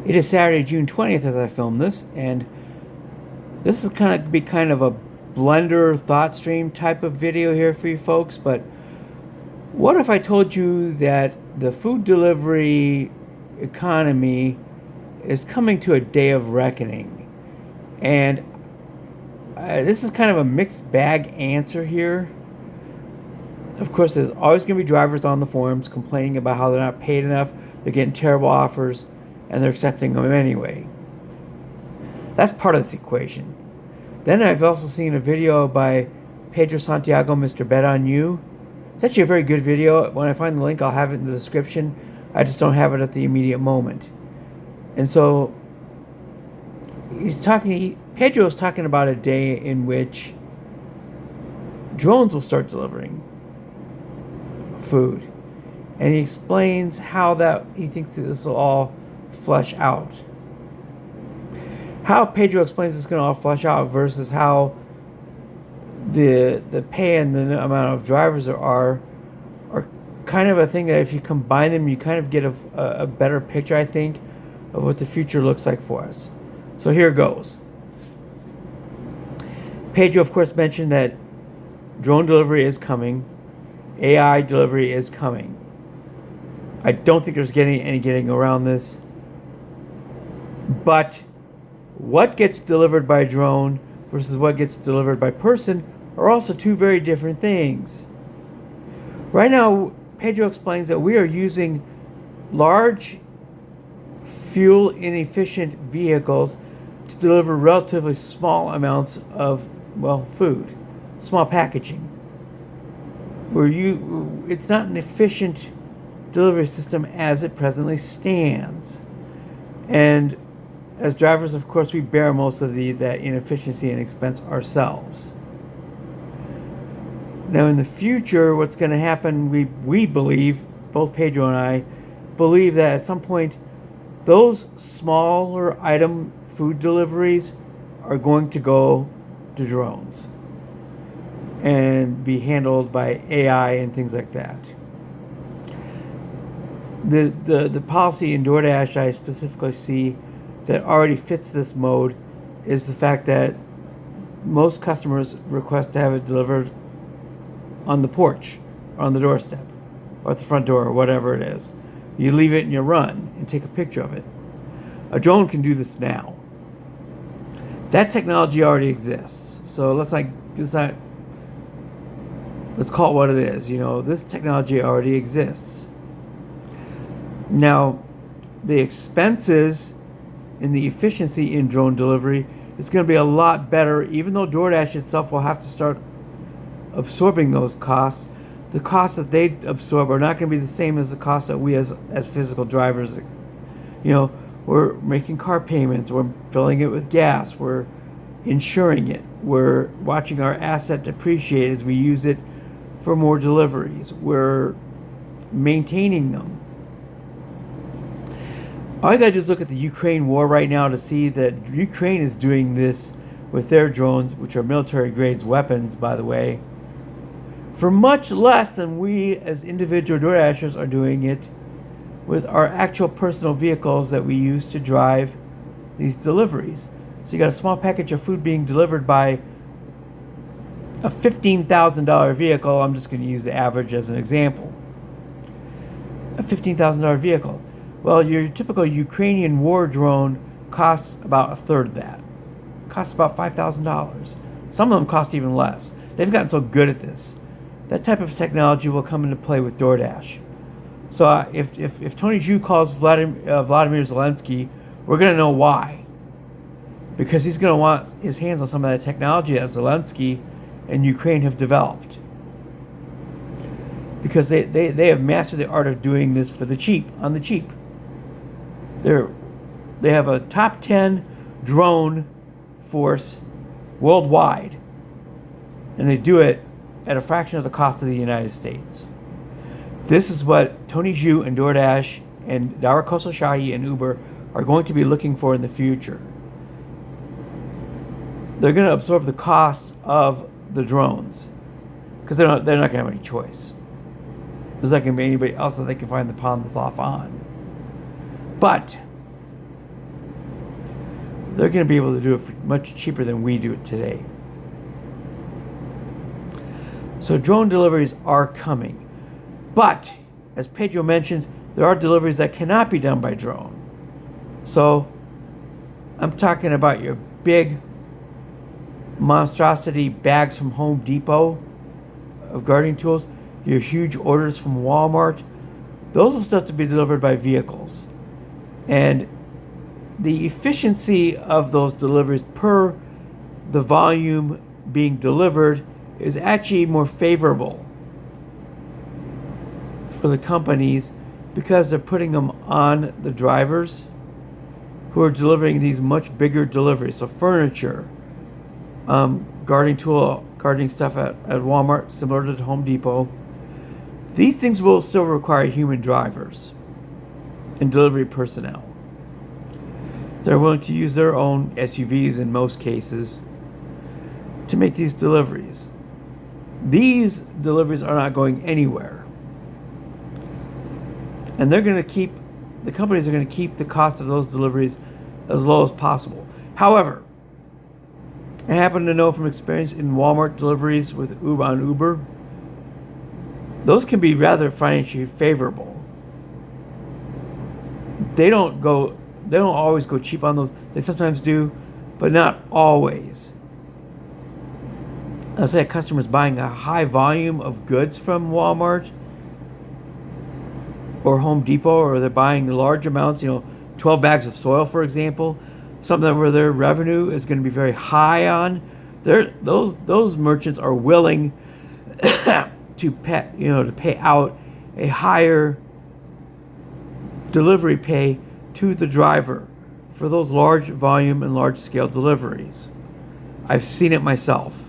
It is Saturday, June 20th as I film this, and this is kind of a blender thought stream type of video here for you folks, but what if I told you that the food delivery economy is coming to a day of reckoning? And this is kind of a mixed bag answer here. Of course, there's always going to be drivers on the forums complaining about how they're not paid enough, they're getting terrible offers, and they're accepting them anyway. That's part of this equation. Then I've also seen a video by Pedro Santiago, Mr. Bet on You. It's actually a very good video. When I find the link, I'll have it in the description. I just don't have it at the immediate moment. And so Pedro's talking about a day in which drones will start delivering food. And he explains how he thinks that this will all flesh out. How Pedro explains it's going to all flesh out versus how the pay and the amount of drivers there are kind of a thing that if you combine them, you kind of get a better picture, I think, of what the future looks like for us. So here goes. Pedro, of course, mentioned that drone delivery is coming. AI delivery is coming. I don't think there's any getting around this. But what gets delivered by drone versus what gets delivered by person are also two very different things. Right now, Pedro explains that we are using large, fuel inefficient vehicles to deliver relatively small amounts of, food, small packaging. It's not an efficient delivery system as it presently stands. And as drivers, of course, we bear most of that inefficiency and expense ourselves. Now, in the future, what's going to happen, we believe, both Pedro and I, believe that at some point, those smaller item food deliveries are going to go to drones and be handled by AI and things like that. The policy in DoorDash I specifically see that already fits this mode is the fact that most customers request to have it delivered on the porch, or on the doorstep, or at the front door, or whatever it is. You leave it and you run and take a picture of it. A drone can do this now. That technology already exists. So let's call it what it is. This technology already exists. Now, the expenses and the efficiency in drone delivery is going to be a lot better, even though DoorDash itself will have to start absorbing those costs. The costs that they absorb are not going to be the same as the costs that we as physical drivers, we're making car payments, we're filling it with gas, we're insuring it, we're watching our asset depreciate as we use it for more deliveries, we're maintaining them. All you gotta do is look at the Ukraine war right now to see that Ukraine is doing this with their drones, which are military grade weapons, by the way, for much less than we as individual DoorDashers are doing it with our actual personal vehicles that we use to drive these deliveries. So you got a small package of food being delivered by a $15,000 vehicle. I'm just going to use the average as an example. A $15,000 vehicle. Well, your typical Ukrainian war drone costs about a third of that. Costs about $5,000. Some of them cost even less. They've gotten so good at this. That type of technology will come into play with DoorDash. So if Tony Zhu calls Vladimir Zelensky, we're going to know why. Because he's going to want his hands on some of that technology that Zelensky and Ukraine have developed. Because they have mastered the art of doing this for the cheap, on the cheap. They have a top 10 drone force worldwide. And they do it at a fraction of the cost of the United States. This is what Tony Zhu and DoorDash and Dara Khosrowshahi and Uber are going to be looking for in the future. They're going to absorb the costs of the drones because they're not going to have any choice. There's not going to be anybody else that they can find to pawn this off on. But they're going to be able to do it for much cheaper than we do it today. So drone deliveries are coming. But, as Pedro mentions, there are deliveries that cannot be done by drone. So, I'm talking about your big monstrosity bags from Home Depot of gardening tools, your huge orders from Walmart. Those will still have to be delivered by vehicles. And the efficiency of those deliveries per the volume being delivered is actually more favorable for the companies because they're putting them on the drivers who are delivering these much bigger deliveries. So furniture, gardening stuff at Walmart, similar to Home Depot. These things will still require human drivers and delivery personnel. They're willing to use their own SUVs in most cases to make these deliveries. These deliveries are not going anywhere. And the companies are going to keep the cost of those deliveries as low as possible. However, I happen to know from experience in Walmart deliveries with Uber, those can be rather financially favorable. They don't always go cheap on those. They sometimes do, but not always. Let's say a customer is buying a high volume of goods from Walmart or Home Depot, or they're buying large amounts, 12 bags of soil, for example, something where their revenue is going to be very high on. Those merchants are willing to pay out a higher delivery pay to the driver for those large volume and large scale deliveries. I've seen it myself.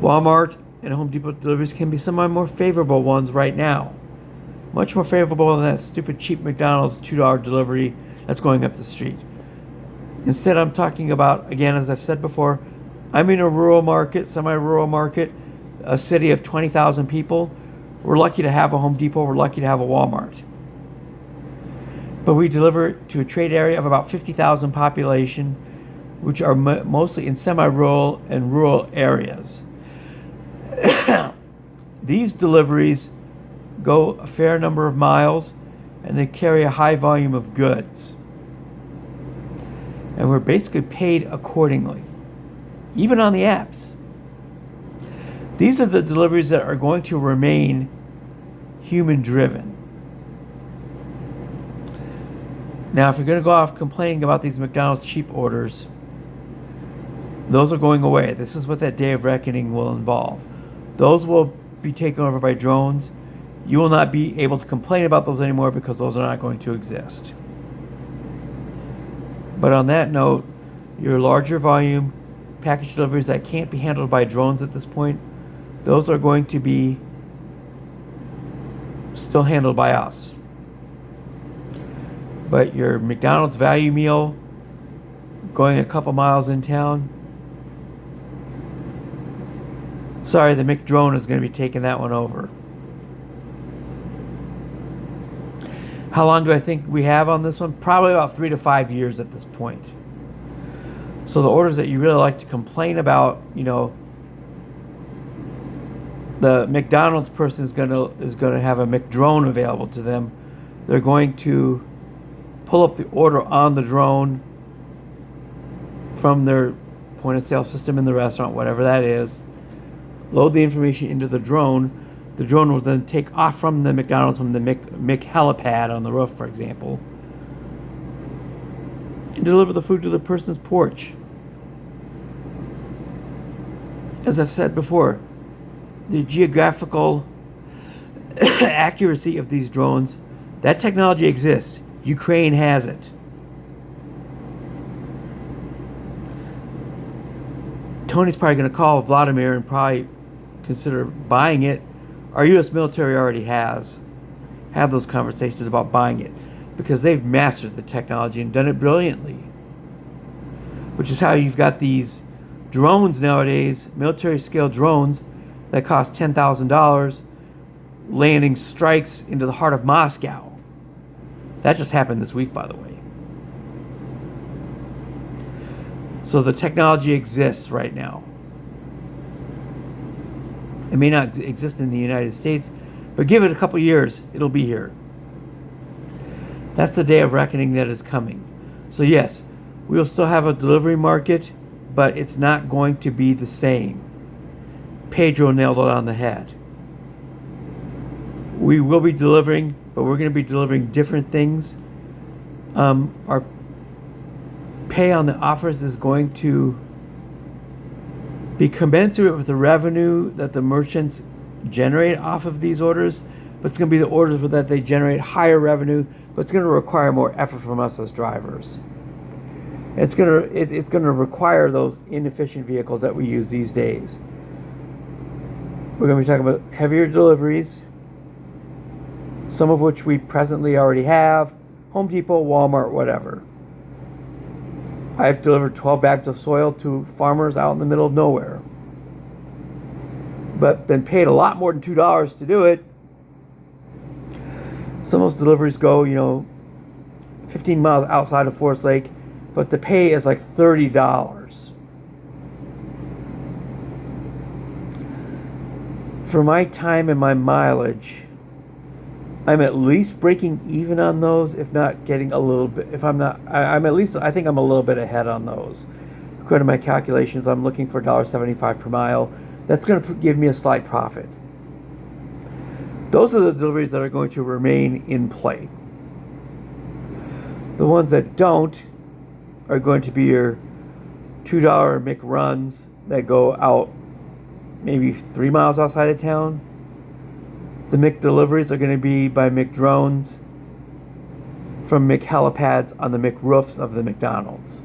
Walmart and Home Depot deliveries can be some of my more favorable ones right now. Much more favorable than that stupid cheap McDonald's $2 delivery that's going up the street. Instead, I'm talking about, again, as I've said before, I'm in a rural market, semi-rural market, a city of 20,000 people. We're lucky to have a Home Depot. We're lucky to have a Walmart. But we deliver to a trade area of about 50,000 population, which are mostly in semi-rural and rural areas. These deliveries go a fair number of miles, and they carry a high volume of goods. And we're basically paid accordingly, even on the apps. These are the deliveries that are going to remain human-driven. Now, if you're going to go off complaining about these McDonald's cheap orders, those are going away. This is what that day of reckoning will involve. Those will be taken over by drones. You will not be able to complain about those anymore because those are not going to exist. But on that note, your larger volume package deliveries that can't be handled by drones at this point, those are going to be still handled by us. But your McDonald's value meal going a couple miles in town, sorry, the McDrone is going to be taking that one over. How long do I think we have on this one? Probably about 3 to 5 years at this point. So the orders that you really like to complain about, the McDonald's person is going to have a McDrone available to them. They're going to pull up the order on the drone from their point of sale system in the restaurant, whatever that is, load the information into the drone. The drone will then take off from the McDonald's, from the Mc helipad on the roof, for example, and deliver the food to the person's porch. As I've said before, the geographical accuracy of these drones, that technology exists. Ukraine has it. Tony's probably going to call Vladimir and probably consider buying it. Our U.S. military already has had those conversations about buying it because they've mastered the technology and done it brilliantly. Which is how you've got these drones nowadays, military-scale drones that cost $10,000, landing strikes into the heart of Moscow. That just happened this week, by the way. So the technology exists right now. It may not exist in the United States, but give it a couple years, it'll be here. That's the day of reckoning that is coming. So yes, we will still have a delivery market, but it's not going to be the same. Pedro nailed it on the head. We will be delivering, but we're going to be delivering different things. Our pay on the offers is going to be commensurate with the revenue that the merchants generate off of these orders, but it's going to be the orders that they generate higher revenue, but it's going to require more effort from us as drivers. It's going to require those inefficient vehicles that we use these days. We're going to be talking about heavier deliveries, some of which we presently already have, Home Depot, Walmart, whatever. I've delivered 12 bags of soil to farmers out in the middle of nowhere, but been paid a lot more than $2 to do it. Some of those deliveries go, 15 miles outside of Forest Lake, but the pay is like $30. For my time and my mileage, I'm at least breaking even on those, if not getting a little bit. If I'm not, I'm at least, I think I'm a little bit ahead on those. According to my calculations, I'm looking for $1.75 per mile. That's going to give me a slight profit. Those are the deliveries that are going to remain in play. The ones that don't are going to be your $2 McRuns that go out maybe 3 miles outside of town. The McDeliveries are going to be by McDrones from McHelipads on the McRoofs of the McDonald's.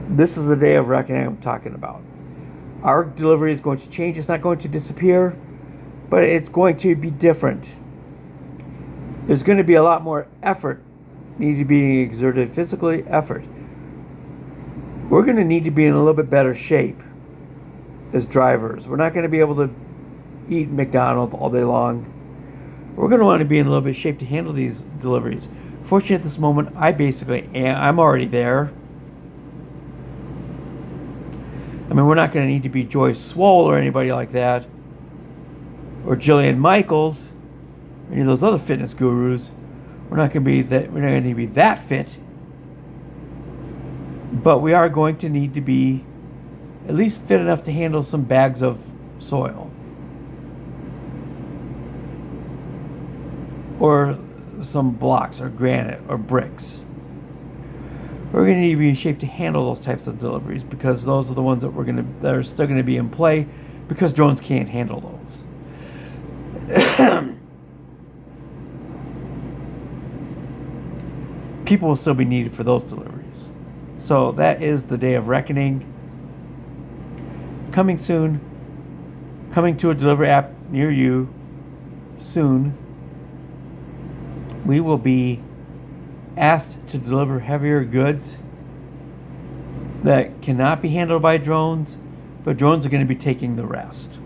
This is the day of reckoning I'm talking about. Our delivery is going to change. It's not going to disappear, but it's going to be different. There's going to be a lot more effort need to be exerted, physically effort. We're going to need to be in a little bit better shape as drivers. We're not going to be able to eat McDonald's all day long. We're going to want to be in a little bit of shape to handle these deliveries. Fortunately, at this moment, I basically am. I'm already there. I mean, we're not going to need to be Joyce Swoll or anybody like that, or Jillian Michaels, or any of those other fitness gurus. We're not going to be that. We're not going to need to be that fit. But we are going to need to be at least fit enough to handle some bags of soil. Or some blocks or granite or bricks. We're going to need to be in shape to handle those types of deliveries, because those are the ones that that are still going to be in play, because drones can't handle those. People will still be needed for those deliveries. So that is the day of reckoning. Coming soon. Coming to a delivery app near you soon. We will be asked to deliver heavier goods that cannot be handled by drones, but drones are going to be taking the rest.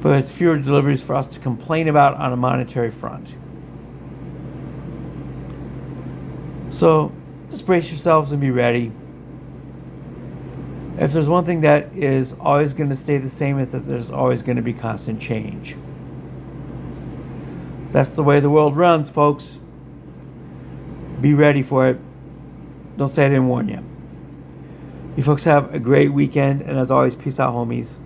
But it's fewer deliveries for us to complain about on a monetary front. So just brace yourselves and be ready. If there's one thing that is always going to stay the same, is that there's always going to be constant change. That's the way the world runs, folks. Be ready for it. Don't say I didn't warn you. You folks have a great weekend, and as always, peace out, homies.